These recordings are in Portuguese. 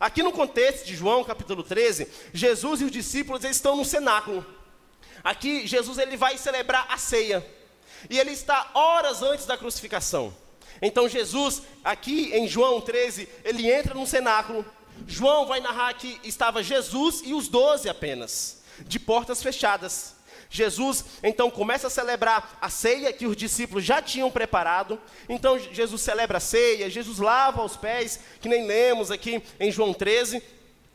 Aqui no contexto de João, capítulo 13, Jesus e os discípulos eles estão no cenáculo. Aqui, Jesus ele vai celebrar a ceia. E ele está horas antes da crucificação. Então, Jesus, aqui em João 13, ele entra no cenáculo. João vai narrar que estava Jesus e os 12 apenas, de portas fechadas. Jesus, então, começa a celebrar a ceia que os discípulos já tinham preparado. Então, Jesus celebra a ceia, Jesus lava os pés, que nem lemos aqui em João 13.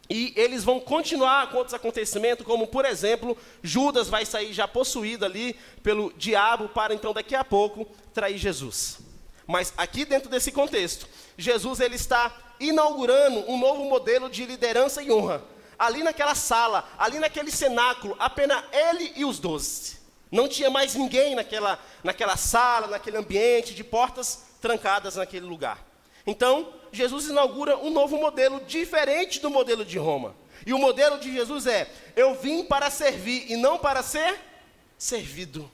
E eles vão continuar com outros acontecimentos, como, por exemplo, Judas vai sair já possuído ali pelo diabo para, então, daqui a pouco, trair Jesus. Mas aqui dentro desse contexto, Jesus ele está inaugurando um novo modelo de liderança e honra. Ali naquela sala, ali naquele cenáculo, apenas ele e os 12. Não tinha mais ninguém naquela sala, naquele ambiente, de portas trancadas naquele lugar. Então, Jesus inaugura um novo modelo, diferente do modelo de Roma. E o modelo de Jesus é: eu vim para servir e não para ser servido.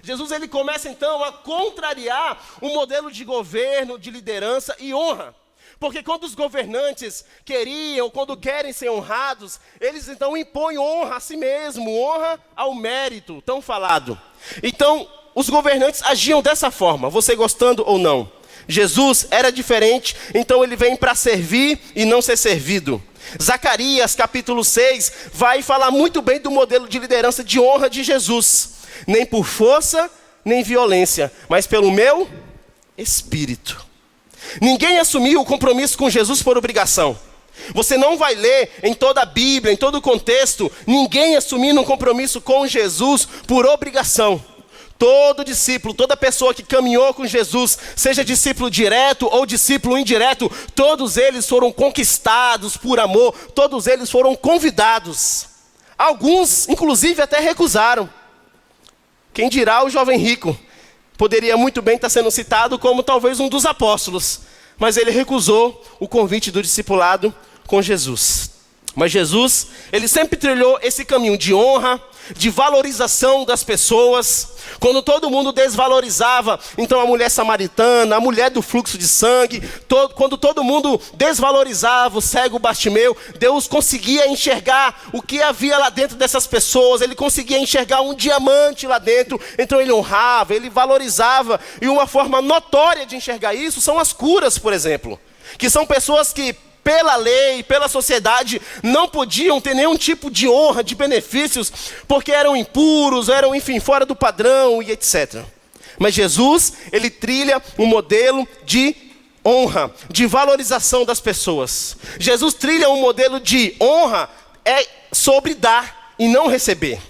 Jesus ele começa então a contrariar o modelo de governo, de liderança e honra. Porque quando os governantes queriam, quando querem ser honrados, eles então impõem honra a si mesmo, honra ao mérito, tão falado. Então, os governantes agiam dessa forma, você gostando ou não. Jesus era diferente, então ele vem para servir e não ser servido. Zacarias, capítulo 6, vai falar muito bem do modelo de liderança de honra de Jesus. Nem por força, nem violência, mas pelo meu Espírito. Ninguém assumiu o compromisso com Jesus por obrigação. Você não vai ler em toda a Bíblia, em todo o contexto, ninguém assumindo um compromisso com Jesus por obrigação. Todo discípulo, toda pessoa que caminhou com Jesus, seja discípulo direto ou discípulo indireto, todos eles foram conquistados por amor, todos eles foram convidados. Alguns, inclusive, até recusaram. Quem dirá o jovem rico? Poderia muito bem estar sendo citado como talvez um dos apóstolos, mas ele recusou o convite do discipulado com Jesus. Mas Jesus, ele sempre trilhou esse caminho de honra, de valorização das pessoas. Quando todo mundo desvalorizava, então a mulher samaritana, a mulher do fluxo de sangue, quando todo mundo desvalorizava o cego Bartimeu, Deus conseguia enxergar o que havia lá dentro dessas pessoas, ele conseguia enxergar um diamante lá dentro, então ele honrava, ele valorizava, e uma forma notória de enxergar isso são as curas, por exemplo, que são pessoas que, pela lei, pela sociedade, não podiam ter nenhum tipo de honra, de benefícios, porque eram impuros, eram, enfim, fora do padrão e etc. Mas Jesus, ele trilha um modelo de honra, de valorização das pessoas. Jesus trilha um modelo de honra, é sobre dar e não receber.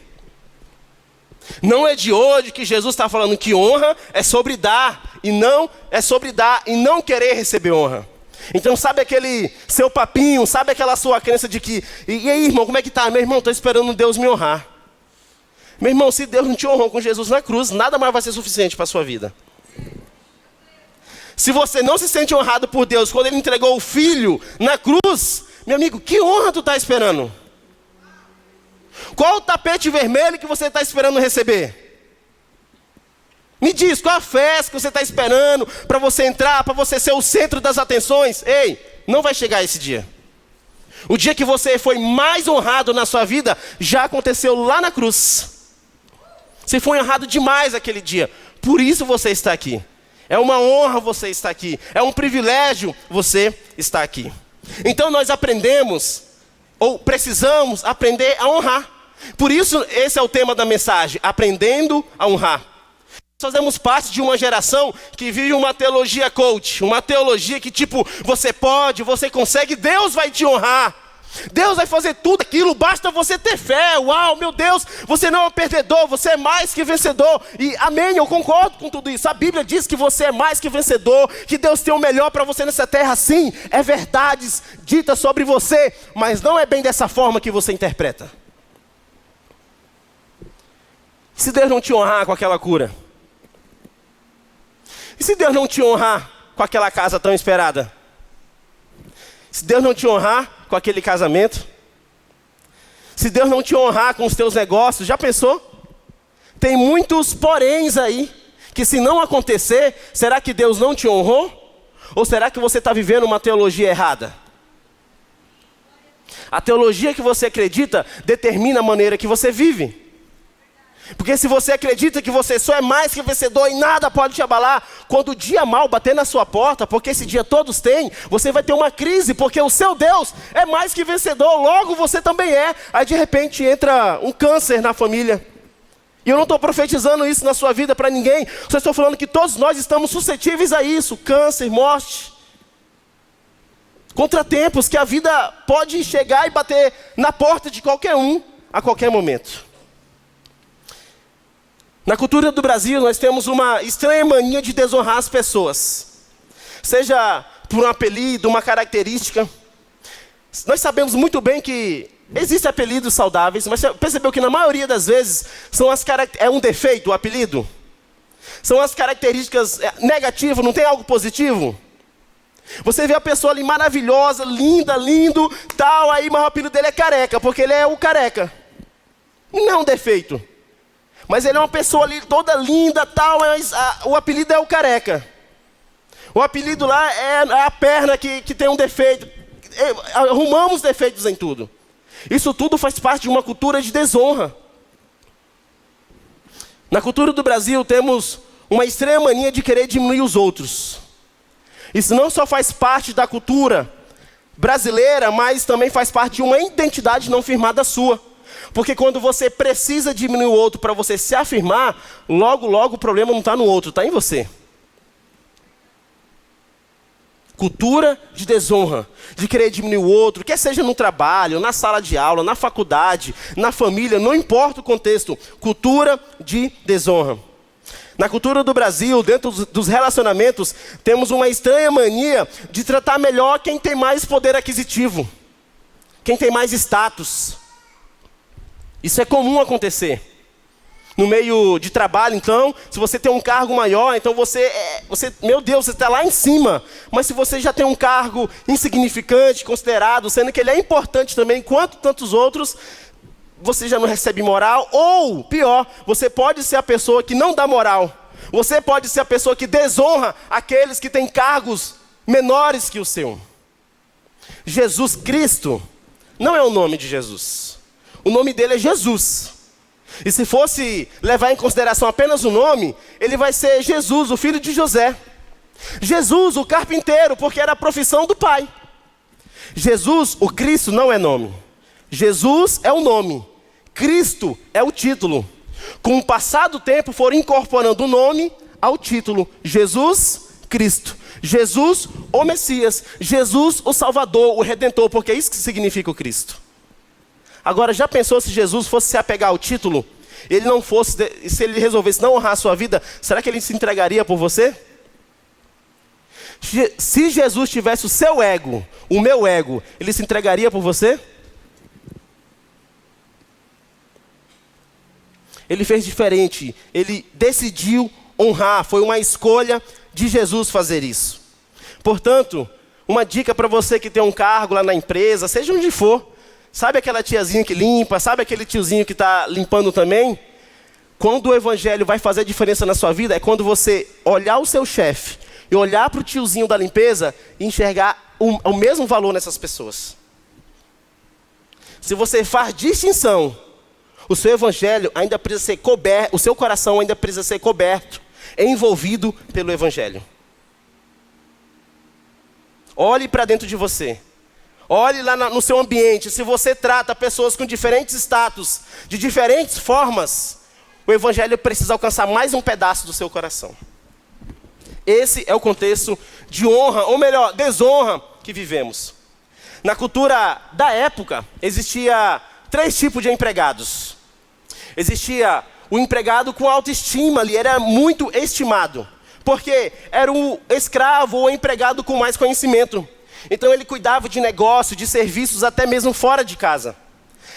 Não é de hoje que Jesus está falando que honra é sobre dar e não querer receber honra. Então sabe aquele seu papinho, sabe aquela sua crença de que, e aí irmão, como é que tá? Meu irmão, estou esperando Deus me honrar. Meu irmão, se Deus não te honrou com Jesus na cruz, nada mais vai ser suficiente para a sua vida. Se você não se sente honrado por Deus quando Ele entregou o Filho na cruz, meu amigo, que honra tu está esperando? Qual o tapete vermelho que você está esperando receber? Me diz, qual a festa que você está esperando para você entrar, para você ser o centro das atenções? Ei, não vai chegar esse dia. O dia que você foi mais honrado na sua vida, já aconteceu lá na cruz. Você foi honrado demais aquele dia, por isso você está aqui. É uma honra você estar aqui, é um privilégio você estar aqui. Então nós aprendemos, ou precisamos aprender a honrar. Por isso esse é o tema da mensagem, aprendendo a honrar. Nós fazemos parte de uma geração que vive uma teologia coach, uma teologia que tipo, você pode, você consegue, Deus vai te honrar. Deus vai fazer tudo aquilo, basta você ter fé. Uau, meu Deus, você não é um perdedor, você é mais que vencedor. E amém, eu concordo com tudo isso. A Bíblia diz que você é mais que vencedor, que Deus tem o melhor para você nessa terra. Sim, é verdades ditas sobre você, mas não é bem dessa forma que você interpreta. Se Deus não te honrar com aquela cura? E se Deus não te honrar com aquela casa tão esperada? Se Deus não te honrar com aquele casamento? Se Deus não te honrar com os teus negócios, já pensou? Tem muitos poréns aí, que se não acontecer, será que Deus não te honrou? Ou será que você está vivendo uma teologia errada? A teologia que você acredita determina a maneira que você vive. Porque se você acredita que você só é mais que vencedor e nada pode te abalar, quando o dia mal bater na sua porta, porque esse dia todos têm, você vai ter uma crise, porque o seu Deus é mais que vencedor, logo você também é. Aí de repente entra um câncer na família. E eu não estou profetizando isso na sua vida para ninguém, só estou falando que todos nós estamos suscetíveis a isso, câncer, morte. Contratempos que a vida pode chegar e bater na porta de qualquer um, a qualquer momento. Na cultura do Brasil, nós temos uma estranha mania de desonrar as pessoas. Seja por um apelido, uma característica. Nós sabemos muito bem que existem apelidos saudáveis, mas você percebeu que na maioria das vezes é um defeito o apelido? São as características negativas, não tem algo positivo? Você vê a pessoa ali maravilhosa, linda, lindo, tal, aí, mas o apelido dele é careca, porque ele é o careca. Não é um defeito. Mas ele é uma pessoa ali toda linda, tal, mas o apelido é o careca. O apelido lá é a perna que tem um defeito. Arrumamos defeitos em tudo. Isso tudo faz parte de uma cultura de desonra. Na cultura do Brasil temos uma estranha mania de querer diminuir os outros. Isso não só faz parte da cultura brasileira, mas também faz parte de uma identidade não firmada sua. Porque quando você precisa diminuir o outro para você se afirmar, logo, logo o problema não está no outro, está em você. Cultura de desonra, de querer diminuir o outro, quer seja no trabalho, na sala de aula, na faculdade, na família, não importa o contexto. Cultura de desonra. Na cultura do Brasil, dentro dos relacionamentos, temos uma estranha mania de tratar melhor quem tem mais poder aquisitivo, quem tem mais status. Isso é comum acontecer. No meio de trabalho, então, se você tem um cargo maior, então meu Deus, você está lá em cima. Mas se você já tem um cargo insignificante, considerado, sendo que ele é importante também, quanto tantos outros, você já não recebe moral. Ou, pior, você pode ser a pessoa que não dá moral. Você pode ser a pessoa que desonra aqueles que têm cargos menores que o seu. Jesus Cristo não é o nome de Jesus. O nome dele é Jesus. E se fosse levar em consideração apenas o nome, ele vai ser Jesus, o filho de José. Jesus, o carpinteiro, porque era a profissão do pai. Jesus, o Cristo, não é nome. Jesus é o nome. Cristo é o título. Com o passar do tempo, foram incorporando o nome ao título. Jesus Cristo. Jesus, o Messias. Jesus, o Salvador, o Redentor, porque é isso que significa o Cristo. Agora, já pensou se Jesus fosse se apegar ao título? Ele não fosse, se ele resolvesse não honrar a sua vida, será que ele se entregaria por você? Se Jesus tivesse o seu ego, o meu ego, ele se entregaria por você? Ele fez diferente, ele decidiu honrar, foi uma escolha de Jesus fazer isso. Portanto, uma dica para você que tem um cargo lá na empresa, seja onde for, sabe aquela tiazinha que limpa, sabe aquele tiozinho que está limpando também? Quando o evangelho vai fazer diferença na sua vida, é quando você olhar o seu chefe e olhar para o tiozinho da limpeza e enxergar o mesmo valor nessas pessoas. Se você faz distinção, o seu evangelho ainda precisa ser coberto, o seu coração ainda precisa ser coberto, envolvido pelo evangelho. Olhe para dentro de você. Olhe lá no seu ambiente. Se você trata pessoas com diferentes status, de diferentes formas, o evangelho precisa alcançar mais um pedaço do seu coração. Esse é o contexto de honra, ou melhor, desonra que vivemos. Na cultura da época, existia 3 tipos de empregados. Existia o empregado com autoestima, ele era muito estimado, porque era o escravo ou o empregado com mais conhecimento. Então ele cuidava de negócio, de serviços, até mesmo fora de casa.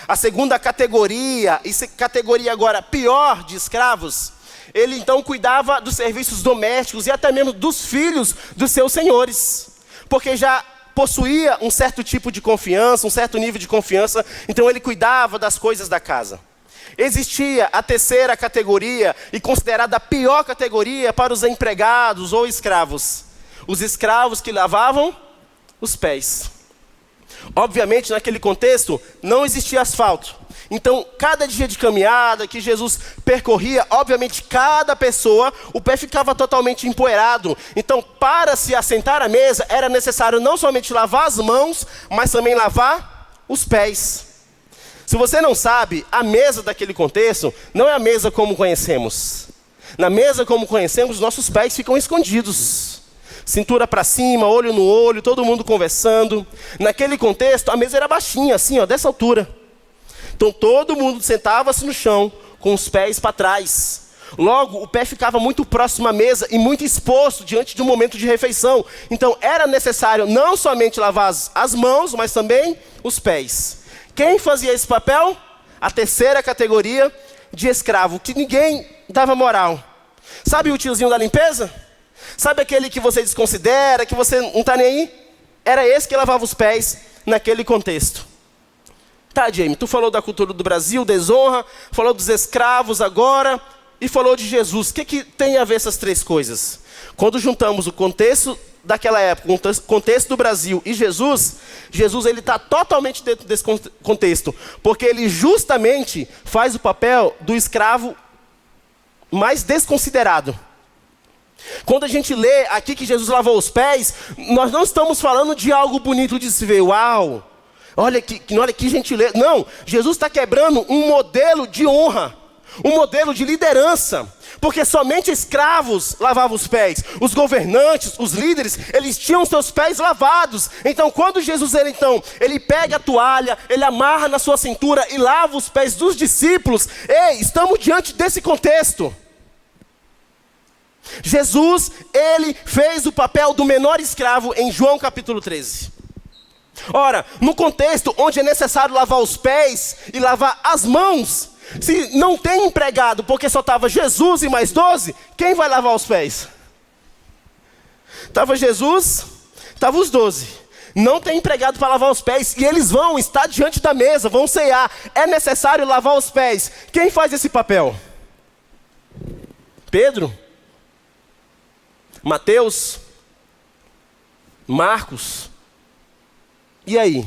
A segunda categoria, e categoria agora pior de escravos, ele então cuidava dos serviços domésticos e até mesmo dos filhos dos seus senhores. Porque já possuía um certo tipo de confiança, um certo nível de confiança, então ele cuidava das coisas da casa. Existia a terceira categoria, e considerada a pior categoria para os empregados ou escravos. Os escravos que lavavam os pés. Obviamente, naquele contexto, não existia asfalto. Então, cada dia de caminhada que Jesus percorria, obviamente, cada pessoa, o pé ficava totalmente empoeirado. Então, para se assentar à mesa, era necessário não somente lavar as mãos, mas também lavar os pés. Se você não sabe, a mesa daquele contexto não é a mesa como conhecemos. Na mesa como conhecemos, nossos pés ficam escondidos. Cintura para cima, olho no olho, todo mundo conversando. Naquele contexto, a mesa era baixinha, assim, ó, dessa altura. Então todo mundo sentava-se no chão, com os pés para trás. Logo, o pé ficava muito próximo à mesa e muito exposto diante de um momento de refeição. Então era necessário não somente lavar as mãos, mas também os pés. Quem fazia esse papel? A terceira categoria de escravo, que ninguém dava moral. Sabe o tiozinho da limpeza? Sabe aquele que você desconsidera, que você não está nem aí? Era esse que lavava os pés naquele contexto. Tá, Jamie, tu falou da cultura do Brasil, desonra, falou dos escravos agora e falou de Jesus. O que tem a ver essas três coisas? Quando juntamos o contexto daquela época, o contexto do Brasil e Jesus ele está totalmente dentro desse contexto, porque ele justamente faz o papel do escravo mais desconsiderado. Quando a gente lê aqui que Jesus lavou os pés, nós não estamos falando de algo bonito de se ver, uau, olha que gentileza. Não, Jesus está quebrando um modelo de honra, um modelo de liderança, porque somente escravos lavavam os pés. Os governantes, os líderes, eles tinham seus pés lavados. Então quando Jesus ele pega a toalha, ele amarra na sua cintura e lava os pés dos discípulos, estamos diante desse contexto. Jesus, ele fez o papel do menor escravo em João capítulo 13. Ora, no contexto onde é necessário lavar os pés e lavar as mãos, se não tem empregado porque só estava Jesus e mais 12, quem vai lavar os pés? Estava Jesus, estava os 12. Não tem empregado para lavar os pés e eles vão estar diante da mesa, vão cear. É necessário lavar os pés. Quem faz esse papel? Pedro? Mateus? Marcos? E aí?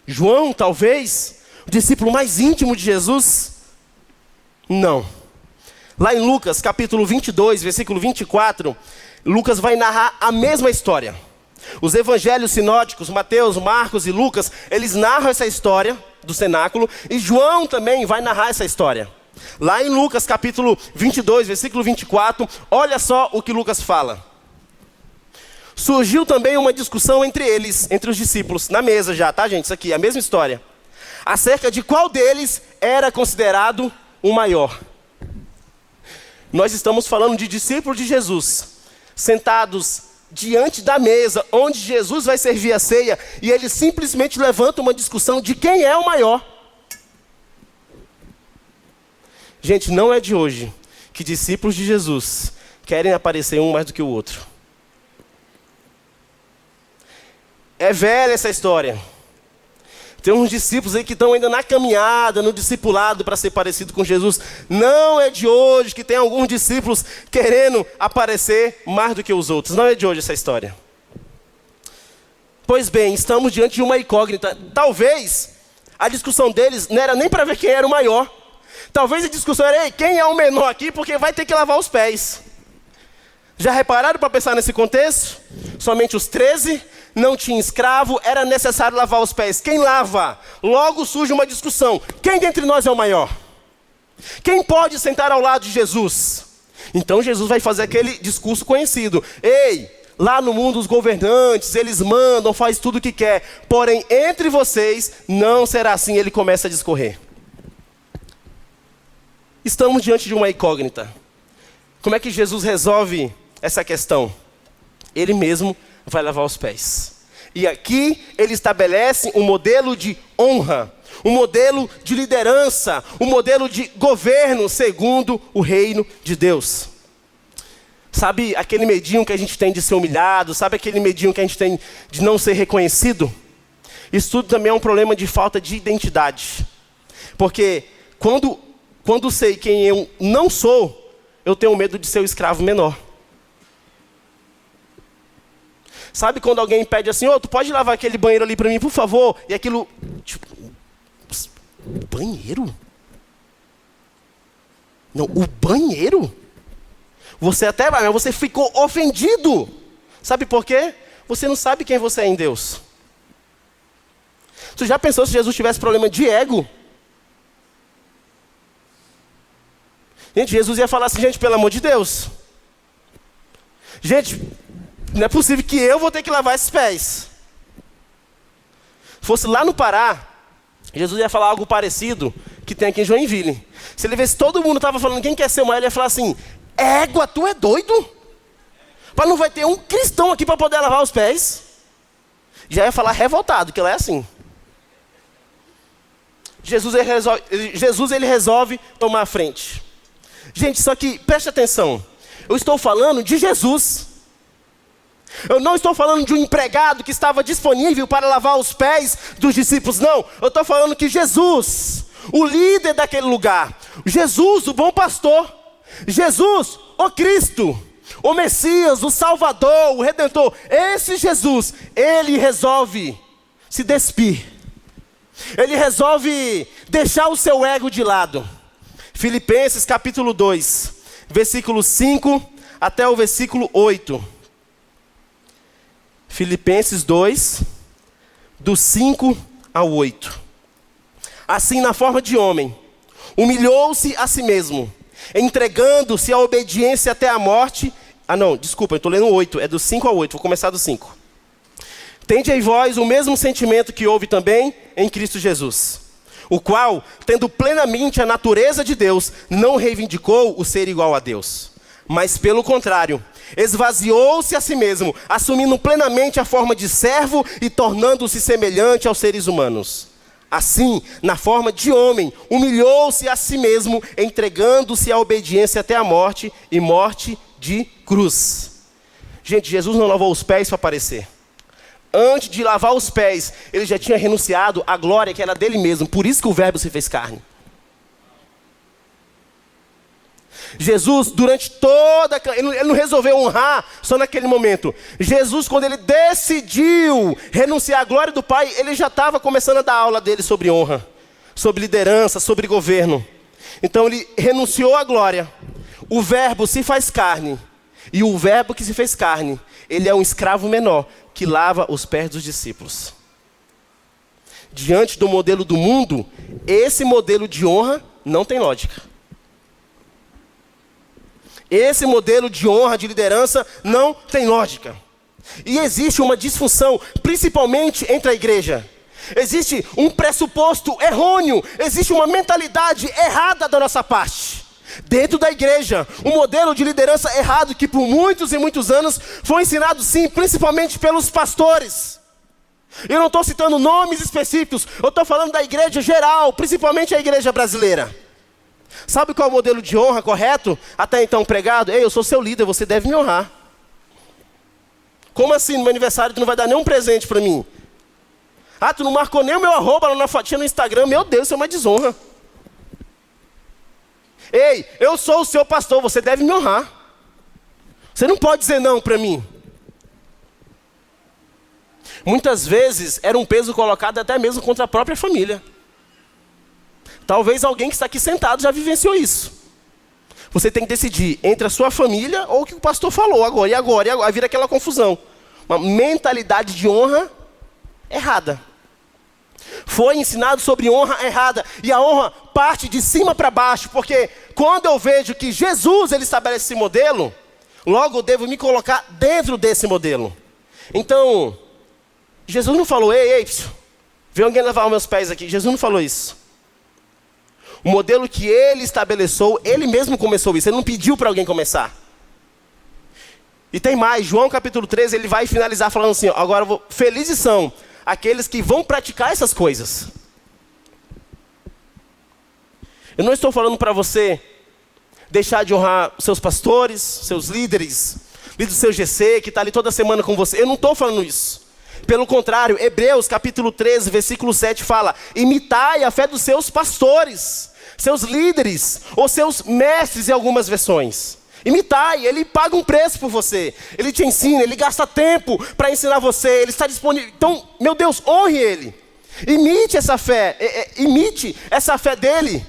João, talvez? O discípulo mais íntimo de Jesus? Não. Lá em Lucas, capítulo 22, versículo 24, Lucas vai narrar a mesma história. Os evangelhos sinóticos, Mateus, Marcos e Lucas, eles narram essa história do cenáculo, e João também vai narrar essa história. Lá em Lucas, capítulo 22, versículo 24, olha só o que Lucas fala. Surgiu também uma discussão entre eles, entre os discípulos, na mesa já, tá, gente? Isso aqui, a mesma história. Acerca de qual deles era considerado o maior. Nós estamos falando de discípulos de Jesus, sentados diante da mesa, onde Jesus vai servir a ceia, e eles simplesmente levantam uma discussão de quem é o maior. Gente, não é de hoje que discípulos de Jesus querem aparecer um mais do que o outro. É velha essa história. Tem uns discípulos aí que estão ainda na caminhada, no discipulado para ser parecido com Jesus. Não é de hoje que tem alguns discípulos querendo aparecer mais do que os outros. Não é de hoje essa história. Pois bem, estamos diante de uma incógnita. Talvez a discussão deles não era nem para ver quem era o maior. Talvez a discussão era, quem é o menor aqui, porque vai ter que lavar os pés. Já repararam para pensar nesse contexto? Somente os 13, não tinha escravo, era necessário lavar os pés. Quem lava? Logo surge uma discussão. Quem dentre nós é o maior? Quem pode sentar ao lado de Jesus? Então Jesus vai fazer aquele discurso conhecido. Lá no mundo os governantes, eles mandam, faz tudo o que quer. Porém, entre vocês, não será assim. Ele começa a discorrer. Estamos diante de uma incógnita. Como é que Jesus resolve essa questão? Ele mesmo vai lavar os pés. E aqui ele estabelece um modelo de honra, um modelo de liderança, um modelo de governo segundo o reino de Deus. Sabe aquele medinho que a gente tem de ser humilhado? Sabe aquele medinho que a gente tem de não ser reconhecido? Isso tudo também é um problema de falta de identidade. Porque quando sei quem eu não sou, eu tenho medo de ser o escravo menor. Sabe quando alguém pede assim, tu pode lavar aquele banheiro ali para mim, por favor? E aquilo, tipo, banheiro? Não, o banheiro? Você até vai, mas você ficou ofendido. Sabe por quê? Você não sabe quem você é em Deus. Você já pensou se Jesus tivesse problema de ego? Gente, Jesus ia falar assim, gente, pelo amor de Deus. Gente, não é possível que eu vou ter que lavar esses pés. Se fosse lá no Pará, Jesus ia falar algo parecido que tem aqui em Joinville. Se ele visse todo mundo estava falando, quem quer ser o maior, ele ia falar assim, égua, tu é doido? Para não vai ter um cristão aqui para poder lavar os pés. Já ia falar revoltado, que lá é assim. Jesus ele resolve tomar a frente. Gente, só que preste atenção. Eu estou falando de Jesus. Eu não estou falando de um empregado que estava disponível para lavar os pés dos discípulos, não. Eu estou falando que Jesus, o líder daquele lugar, Jesus, o bom pastor, Jesus, o Cristo, o Messias, o Salvador, o Redentor, esse Jesus, ele resolve se despir. Ele resolve deixar o seu ego de lado. Filipenses capítulo 2, versículo 5 até o versículo 8. Filipenses 2, do 5 ao 8. Assim, na forma de homem, humilhou-se a si mesmo, entregando-se à obediência até a morte. Eu estou lendo o 8, é do 5 ao 8, vou começar do 5. Tende em vós o mesmo sentimento que houve também em Cristo Jesus, o qual, tendo plenamente a natureza de Deus, não reivindicou o ser igual a Deus, mas pelo contrário, esvaziou-se a si mesmo, assumindo plenamente a forma de servo e tornando-se semelhante aos seres humanos. Assim, na forma de homem, humilhou-se a si mesmo, entregando-se à obediência até a morte, e morte de cruz. Gente, Jesus não lavou os pés para aparecer. Antes de lavar os pés, ele já tinha renunciado à glória que era dele mesmo. Por isso que o verbo se fez carne. Jesus, durante toda... Ele não resolveu honrar só naquele momento. Jesus, quando ele decidiu renunciar à glória do Pai, ele já estava começando a dar aula dele sobre honra, sobre liderança, sobre governo. Então ele renunciou à glória. O verbo se faz carne. E o verbo que se fez carne, ele é um escravo menor que lava os pés dos discípulos. Diante do modelo do mundo, esse modelo de honra não tem lógica. Esse modelo de honra, de liderança, não tem lógica. E existe uma disfunção, principalmente entre a igreja. Existe um pressuposto errôneo, existe uma mentalidade errada da nossa parte. Dentro da igreja, um modelo de liderança errado que por muitos e muitos anos foi ensinado sim, principalmente pelos pastores. Eu não estou citando nomes específicos, eu estou falando da igreja geral, principalmente a igreja brasileira. Sabe qual é o modelo de honra correto? Até então pregado, eu sou seu líder, você deve me honrar. Como assim no meu aniversário tu não vai dar nenhum presente para mim? Tu não marcou nem o meu arroba lá na fotinha no Instagram, meu Deus, isso é uma desonra. Ei, eu sou o seu pastor, você deve me honrar. Você não pode dizer não para mim. Muitas vezes era um peso colocado até mesmo contra a própria família. Talvez alguém que está aqui sentado já vivenciou isso. Você tem que decidir entre a sua família ou o que o pastor falou agora. E agora vira aquela confusão. Uma mentalidade de honra errada. Foi ensinado sobre honra errada. E a honra parte de cima para baixo. Porque quando eu vejo que Jesus ele estabelece esse modelo, logo eu devo me colocar dentro desse modelo. Então, Jesus não falou, ei, vem alguém lavar os meus pés aqui. Jesus não falou isso. O modelo que ele estabeleceu, ele mesmo começou isso. Ele não pediu para alguém começar. E tem mais, João capítulo 13, ele vai finalizar falando assim, agora felizes são aqueles que vão praticar essas coisas. Eu não estou falando para você deixar de honrar seus pastores, seus líderes do seu GC, que está ali toda semana com você. Eu não estou falando isso. Pelo contrário, Hebreus capítulo 13, versículo 7 fala, imitai a fé dos seus pastores, seus líderes, ou seus mestres em algumas versões. Imitai, ele paga um preço por você. Ele te ensina, ele gasta tempo para ensinar você, ele está disponível. Então, meu Deus, honre ele. Imite essa fé, imite essa fé dele.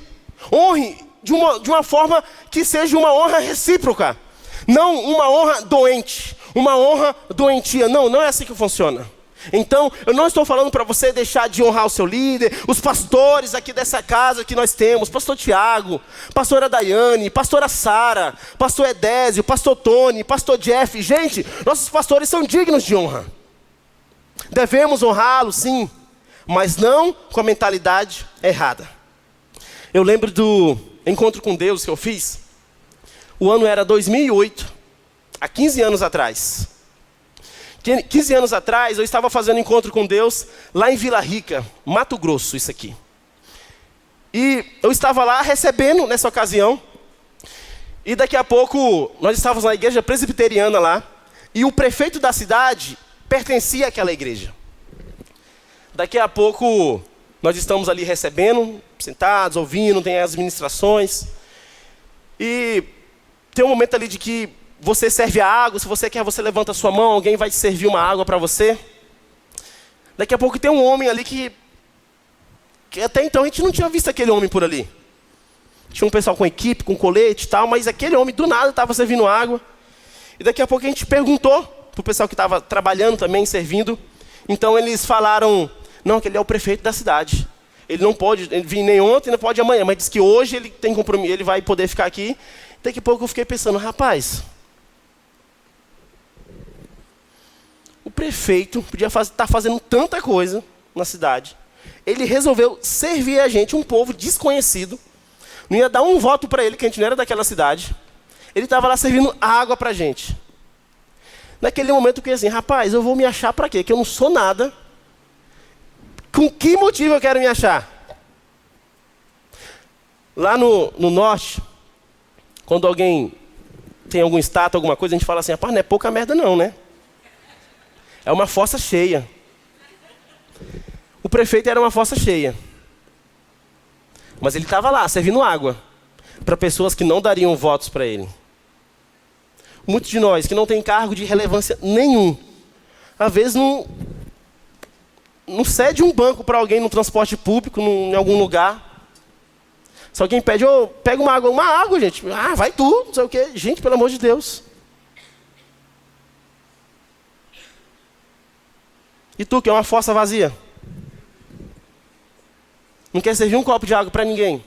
Honre de uma forma que seja uma honra recíproca. Não uma honra doente, uma honra doentia. Não é assim que funciona. Então, eu não estou falando para você deixar de honrar o seu líder, os pastores aqui dessa casa que nós temos, pastor Tiago, pastora Daiane, pastora Sara, pastor Edésio, pastor Tony, pastor Jeff. Gente, nossos pastores são dignos de honra. Devemos honrá-los, sim, mas não com a mentalidade errada. Eu lembro do encontro com Deus que eu fiz. O ano era 2008, há 15 anos atrás. 15 anos atrás, eu estava fazendo encontro com Deus lá em Vila Rica, Mato Grosso, isso aqui. E eu estava lá recebendo nessa ocasião. E daqui a pouco, nós estávamos na igreja presbiteriana lá. E o prefeito da cidade pertencia àquela igreja. Daqui a pouco, nós estamos ali recebendo, sentados, ouvindo, tem as ministrações. E tem um momento ali de que você serve a água, se você quer, você levanta a sua mão, alguém vai te servir uma água para você. Daqui a pouco tem um homem ali que até então a gente não tinha visto aquele homem por ali. Tinha um pessoal com equipe, com colete e tal, mas aquele homem do nada estava servindo água. E daqui a pouco a gente perguntou para o pessoal que estava trabalhando também, servindo. Então eles falaram, não, que ele é o prefeito da cidade. Ele não pode vir nem ontem, não pode amanhã, mas diz que hoje ele tem compromisso, ele vai poder ficar aqui. Daqui a pouco eu fiquei pensando, rapaz, o prefeito podia estar fazendo tanta coisa na cidade. Ele resolveu servir a gente, um povo desconhecido. Não ia dar um voto para ele, que a gente não era daquela cidade. Ele estava lá servindo água para a gente. Naquele momento eu fiquei assim, rapaz, eu vou me achar para quê? Que eu não sou nada. Com que motivo eu quero me achar? Lá no norte, quando alguém tem algum status, alguma coisa, a gente fala assim, rapaz, não é pouca merda não, né? É uma fossa cheia. O prefeito era uma fossa cheia. Mas ele estava lá, servindo água, para pessoas que não dariam votos para ele. Muitos de nós que não têm cargo de relevância nenhum, às vezes não cede um banco para alguém no transporte público, em algum lugar. Se alguém pede, pega uma água, gente. Ah, vai tu, não sei o quê. Gente, pelo amor de Deus. E tu, que é uma fossa vazia? Não quer servir um copo de água para ninguém?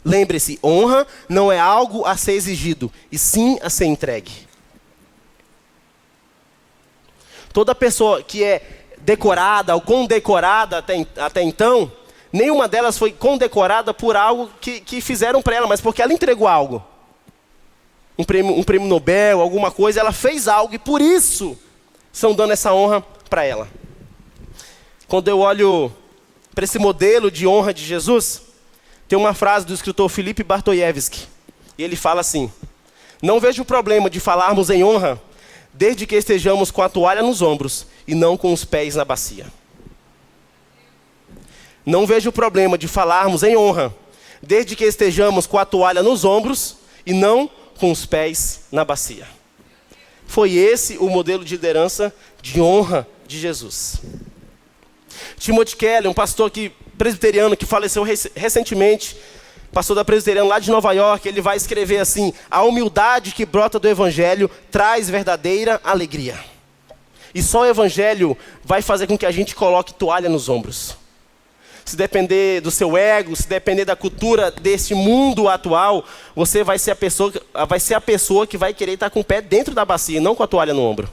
Lembre-se, honra não é algo a ser exigido, e sim a ser entregue. Toda pessoa que é decorada ou condecorada até então, nenhuma delas foi condecorada por algo que fizeram para ela, mas porque ela entregou algo. Um prêmio Nobel, alguma coisa, ela fez algo e por isso estão dando essa honra para ela. Quando eu olho para esse modelo de honra de Jesus, tem uma frase do escritor Filipe Bartoievski. E ele fala assim, não vejo problema de falarmos em honra, desde que estejamos com a toalha nos ombros e não com os pés na bacia. Não vejo problema de falarmos em honra, desde que estejamos com a toalha nos ombros e não com os pés na bacia. Foi esse o modelo de liderança de honra de Jesus. Timothy Keller, um pastor presbiteriano que faleceu recentemente, pastor da presbiteriana lá de Nova York, ele vai escrever assim, a humildade que brota do evangelho traz verdadeira alegria. E só o evangelho vai fazer com que a gente coloque toalha nos ombros. Se depender do seu ego, se depender da cultura desse mundo atual, você vai ser a pessoa que vai querer estar com o pé dentro da bacia, não com a toalha no ombro.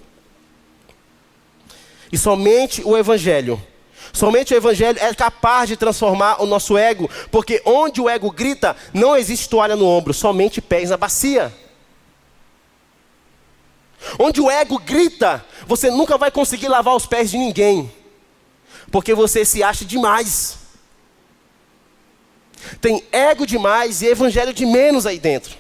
E somente o evangelho é capaz de transformar o nosso ego, porque onde o ego grita, não existe toalha no ombro, somente pés na bacia. Onde o ego grita, você nunca vai conseguir lavar os pés de ninguém, porque você se acha demais. Tem ego demais e evangelho de menos aí dentro.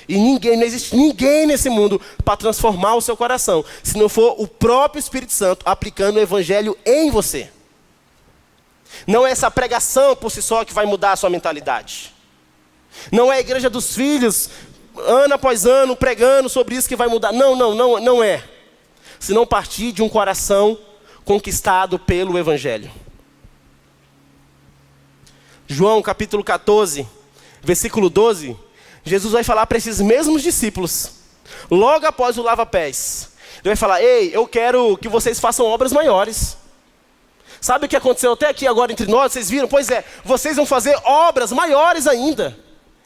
E não existe ninguém nesse mundo para transformar o seu coração, se não for o próprio Espírito Santo aplicando o evangelho em você. Não é essa pregação por si só que vai mudar a sua mentalidade. Não é a igreja dos filhos, ano após ano, pregando sobre isso que vai mudar. Não é. Se não partir de um coração conquistado pelo Evangelho. João capítulo 14, versículo 12, Jesus vai falar para esses mesmos discípulos, logo após o lava-pés. Ele vai falar: ei, eu quero que vocês façam obras maiores. Sabe o que aconteceu até aqui agora entre nós? Vocês viram? Pois é, vocês vão fazer obras maiores ainda.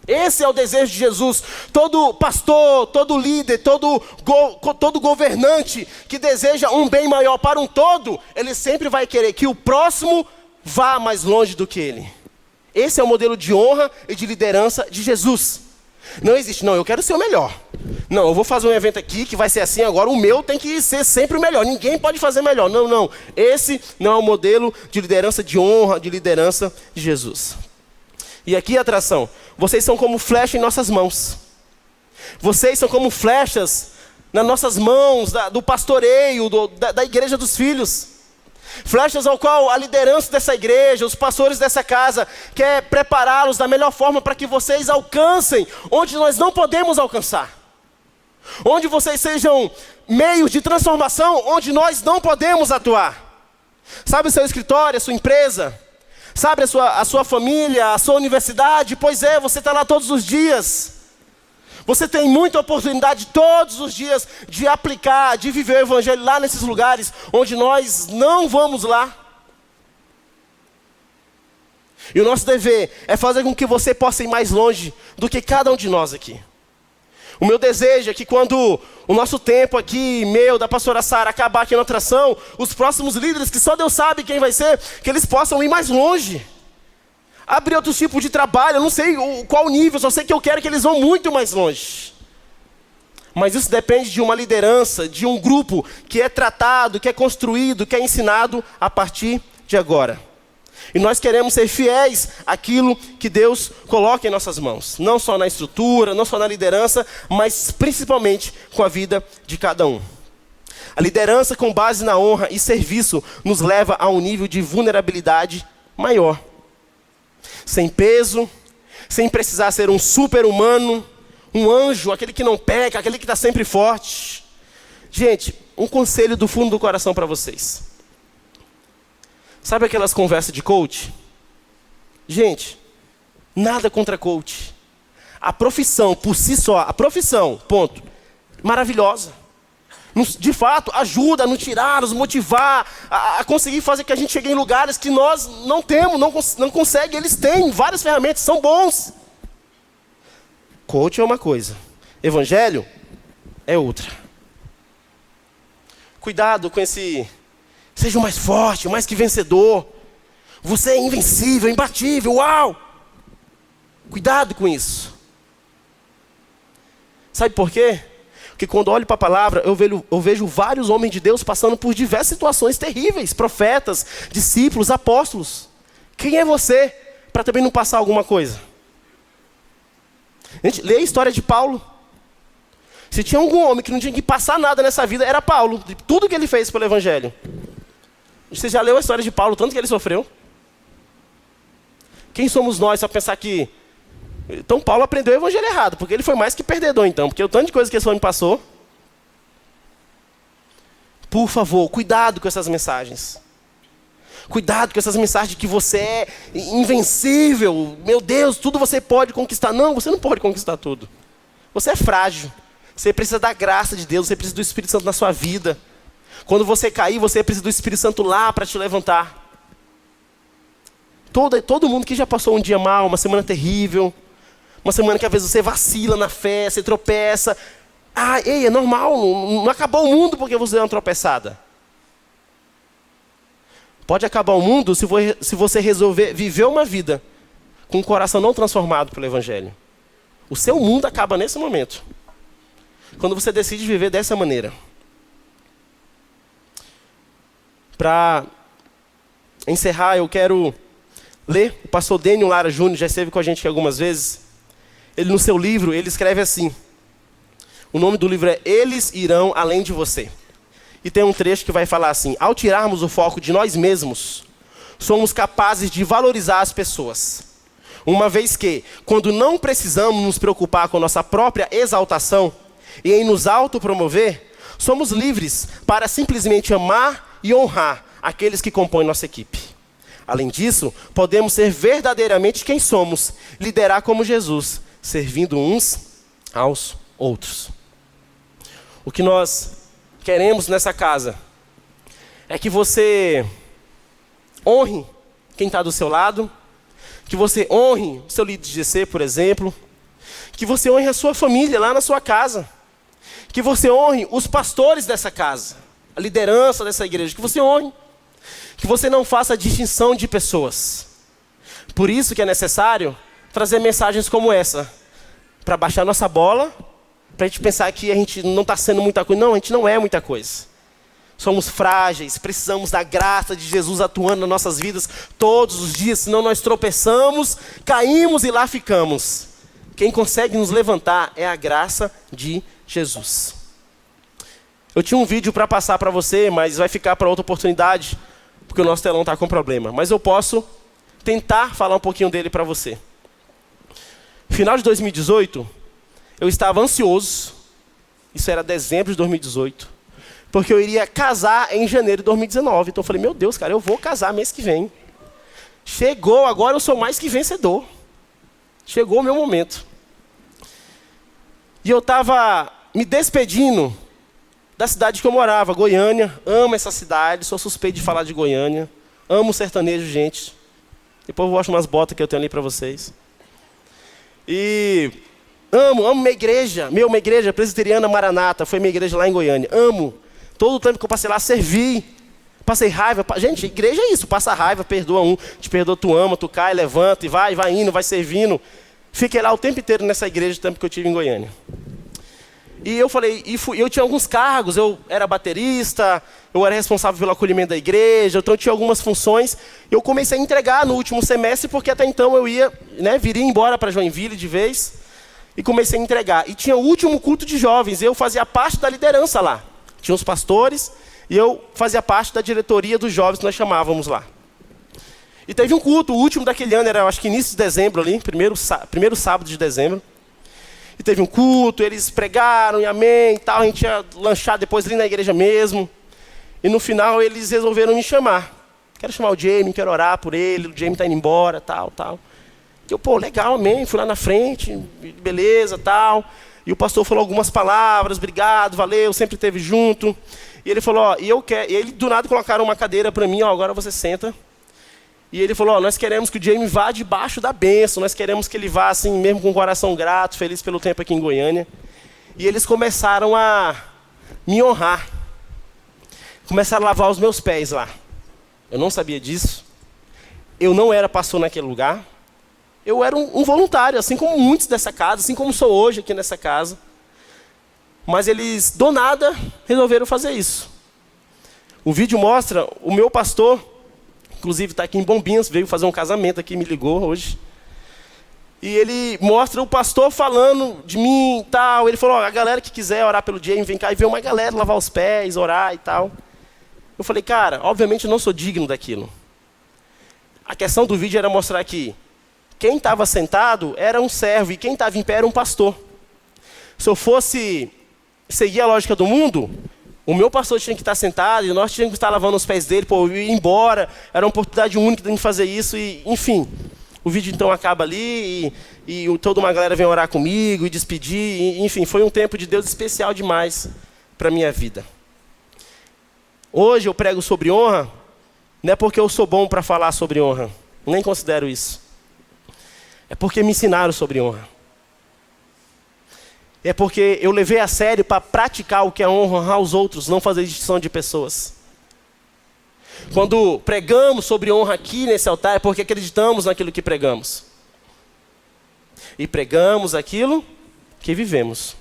Esse é o desejo de Jesus. Todo pastor, todo líder, todo governante que deseja um bem maior para um todo, ele sempre vai querer que o próximo vá mais longe do que ele. Esse é o modelo de honra e de liderança de Jesus. Não existe, não, eu quero ser o melhor. Não, eu vou fazer um evento aqui que vai ser assim agora, o meu tem que ser sempre o melhor. Ninguém pode fazer melhor. Não. Esse não é o modelo de liderança, de honra, de liderança de Jesus. E aqui a atração. Vocês são como flecha em nossas mãos. Vocês são como flechas nas nossas mãos, do pastoreio, da igreja dos filhos. Flechas ao qual a liderança dessa igreja, os pastores dessa casa, quer prepará-los da melhor forma para que vocês alcancem onde nós não podemos alcançar. Onde vocês sejam meios de transformação onde nós não podemos atuar. Sabe o seu escritório, a sua empresa? Sabe a sua família, a sua universidade? Pois é, você está lá todos os dias. Você tem muita oportunidade todos os dias de aplicar, de viver o Evangelho lá nesses lugares onde nós não vamos lá. E o nosso dever é fazer com que você possa ir mais longe do que cada um de nós aqui. O meu desejo é que quando o nosso tempo aqui, da pastora Sara, acabar aqui na atração, os próximos líderes, que só Deus sabe quem vai ser, que eles possam ir mais longe. Abrir outro tipo de trabalho, eu não sei qual nível, só sei que eu quero que eles vão muito mais longe. Mas isso depende de uma liderança, de um grupo que é tratado, que é construído, que é ensinado a partir de agora. E nós queremos ser fiéis àquilo que Deus coloca em nossas mãos. Não só na estrutura, não só na liderança, mas principalmente com a vida de cada um. A liderança com base na honra e serviço nos leva a um nível de vulnerabilidade maior. Sem peso, sem precisar ser um super-humano, um anjo, aquele que não peca, aquele que está sempre forte. Gente, um conselho do fundo do coração para vocês. Sabe aquelas conversas de coach? Gente, nada contra coach. A profissão, por si só, a profissão, ponto, maravilhosa. De fato, ajuda a nos tirar, a nos motivar, a conseguir fazer que a gente chegue em lugares que nós não temos, não consegue. Eles têm várias ferramentas, são bons. Coach é uma coisa, evangelho é outra. Cuidado com esse... Seja o mais forte, o mais que vencedor. Você é invencível, imbatível, uau! Cuidado com isso. Sabe por quê? Porque quando olho para a palavra, eu vejo vários homens de Deus passando por diversas situações terríveis. Profetas, discípulos, apóstolos. Quem é você para também não passar alguma coisa? A gente lê a história de Paulo. Se tinha algum homem que não tinha que passar nada nessa vida, era Paulo. De tudo que ele fez pelo Evangelho. Você já leu a história de Paulo, tanto que ele sofreu? Quem somos nós para pensar que... Então Paulo aprendeu o Evangelho errado, porque ele foi mais que perdedor então, porque o tanto de coisa que esse homem passou. Por favor, cuidado com essas mensagens. Cuidado com essas mensagens de que você é invencível. Meu Deus, tudo você pode conquistar. Não, você não pode conquistar tudo. Você é frágil. Você precisa da graça de Deus, você precisa do Espírito Santo na sua vida. Quando você cair, você precisa do Espírito Santo lá para te levantar. Todo mundo que já passou um dia mal, uma semana terrível, uma semana que às vezes você vacila na fé, você tropeça. É normal, não acabou o mundo porque você deu uma tropeçada. Pode acabar o mundo se você resolver viver uma vida com o coração não transformado pelo Evangelho. O seu mundo acaba nesse momento. Quando você decide viver dessa maneira. Para encerrar, eu quero ler o pastor Dênio Lara Júnior, já esteve com a gente aqui algumas vezes. Ele no seu livro, ele escreve assim. O nome do livro é Eles Irão Além de Você. E tem um trecho que vai falar assim: ao tirarmos o foco de nós mesmos, somos capazes de valorizar as pessoas. Uma vez que, quando não precisamos nos preocupar com nossa própria exaltação e em nos autopromover, somos livres para simplesmente amar e honrar aqueles que compõem nossa equipe. Além disso, podemos ser verdadeiramente quem somos, liderar como Jesus, servindo uns aos outros. O que nós queremos nessa casa é que você honre quem está do seu lado, que você honre o seu líder de GC, por exemplo, que você honre a sua família lá na sua casa, que você honre os pastores dessa casa, a liderança dessa igreja, que você honre, que você não faça distinção de pessoas. Por isso que é necessário trazer mensagens como essa, para baixar nossa bola, para a gente pensar que a gente não está sendo muita coisa. Não, a gente não é muita coisa. Somos frágeis, precisamos da graça de Jesus atuando nas nossas vidas todos os dias, senão nós tropeçamos, caímos e lá ficamos. Quem consegue nos levantar é a graça de Jesus. Eu tinha um vídeo para passar para você, mas vai ficar para outra oportunidade, porque o nosso telão está com problema. Mas eu posso tentar falar um pouquinho dele para você. Final de 2018, eu estava ansioso, isso era dezembro de 2018, porque eu iria casar em janeiro de 2019. Então eu falei, meu Deus, cara, eu vou casar mês que vem. Chegou, agora eu sou mais que vencedor. Chegou o meu momento. E eu estava me despedindo da cidade que eu morava, Goiânia. Amo essa cidade, sou suspeito de falar de Goiânia. Amo sertanejo, gente. Depois eu mostro umas botas que eu tenho ali para vocês. E amo minha igreja. Uma igreja presbiteriana Maranata, foi minha igreja lá em Goiânia. Amo. Todo o tempo que eu passei lá, servi. Passei raiva. Gente, igreja é isso. Passa raiva, perdoa um. Te perdoa, tu ama, tu cai, levanta e vai indo, vai servindo. Fiquei lá o tempo inteiro nessa igreja, o tempo que eu tive em Goiânia. E eu falei, eu tinha alguns cargos. Eu era baterista, eu era responsável pelo acolhimento da igreja, então eu tinha algumas funções. Eu comecei a entregar no último semestre, porque até então eu viria embora para Joinville de vez. E comecei a entregar. E tinha o último culto de jovens, eu fazia parte da liderança lá. Tinha os pastores e eu fazia parte da diretoria dos jovens que nós chamávamos lá. E teve um culto, o último daquele ano, era acho que início de dezembro ali, primeiro sábado de dezembro. E teve um culto, eles pregaram e amém e tal, a gente ia lanchar depois ali na igreja mesmo. E no final eles resolveram me chamar. Quero chamar o Jamie, quero orar por ele, o Jamie está indo embora, tal. E eu, legal, amém, fui lá na frente, beleza, tal. E o pastor falou algumas palavras, obrigado, valeu, sempre esteve junto. E ele falou, e ele do nada colocaram uma cadeira para mim, agora você senta. E ele falou, nós queremos que o Jamie vá debaixo da bênção, nós queremos que ele vá assim, mesmo com o coração grato, feliz pelo tempo aqui em Goiânia. E eles começaram a me honrar. Começaram a lavar os meus pés lá. Eu não sabia disso. Eu não era pastor naquele lugar. Eu era um voluntário, assim como muitos dessa casa, assim como sou hoje aqui nessa casa. Mas eles, do nada, resolveram fazer isso. O vídeo mostra o meu pastor, inclusive está aqui em Bombinhas, veio fazer um casamento aqui, me ligou hoje. E ele mostra o pastor falando de mim e tal. Ele falou, a galera que quiser orar pelo Jamie, vem cá e vê uma galera lavar os pés, orar e tal. Eu falei, cara, obviamente eu não sou digno daquilo. A questão do vídeo era mostrar que quem estava sentado era um servo e quem estava em pé era um pastor. Se eu fosse seguir a lógica do mundo, o meu pastor tinha que estar sentado e nós tínhamos que estar lavando os pés dele, eu ia embora, era uma oportunidade única de a gente fazer isso, e enfim. O vídeo então acaba ali e toda uma galera vem orar comigo e despedir, e, enfim, foi um tempo de Deus especial demais para a minha vida. Hoje eu prego sobre honra, não é porque eu sou bom para falar sobre honra, nem considero isso. É porque me ensinaram sobre honra. É porque eu levei a sério para praticar o que é honrar os outros, não fazer distinção de pessoas. Quando pregamos sobre honra aqui nesse altar, é porque acreditamos naquilo que pregamos. E pregamos aquilo que vivemos.